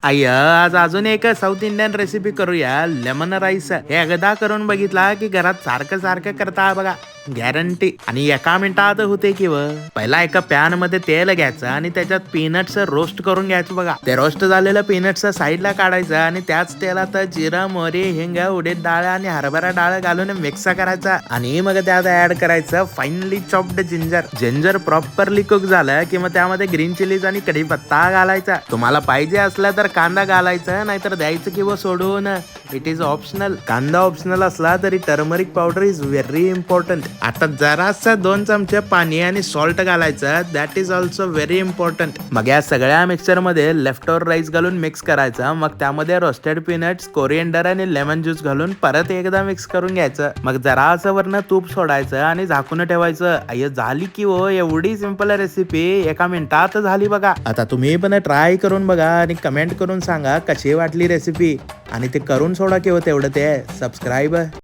I आज अजून एक साऊथ इंडियन रेसिपी करूया. लेमन राईस हे एकदा करून बघितला की घरात सारखं सारखं करता बघा, गॅरंटी. आणि एका मिनिटात होते की पहिला एका पॅन मध्ये तेल घ्यायचं आणि त्याच्यात पीनट्स रोस्ट करून घ्यायचं बघा. ते रोस्ट झालेलं पीनट्स साईडला काढायचं आणि त्याच तेलात जिरा, मोहरी, हिंग, उडीद डाळ आणि हरभरा डाळ घालून मिक्स करायचा आणि मग त्यात ऍड करायचं finally chopped ginger properly cook झालं की मग त्यामध्ये ग्रीन चिलीज आणि कढीपत्ता घालायचा. तुम्हाला पाहिजे असला तर कांदा घालायचा, नाहीतर द्यायचं किंवा सोडून. It is optional. कांदा ऑप्शनल असला तरी turmeric powder is very important. आता जरासा 2 चमचे पाणी आणि सॉल्ट घालायचं. That is also very important. मग या सगळ्या मिक्सर मध्ये लेफ्ट ओव्हर राईस घालून मिक्स करायचं. मग त्यामध्ये रोस्टेड पीनट्स, कोरिएंडर आणि लेमन ज्यूस घालून परत एकदा मिक्स करून घ्यायचं. मग जरासं वरनं तूप सोडायचं आणि झाकून ठेवायचं. अय झाली की एवढी सिंपल रेसिपी एका मिनिटात झाली बघा. आता तुम्ही पण ट्राय करून बघा आणि कमेंट करून सांगा कशी वाटली रेसिपी. आणि ते करून सोडा की तेवढं ते सबस्क्राईब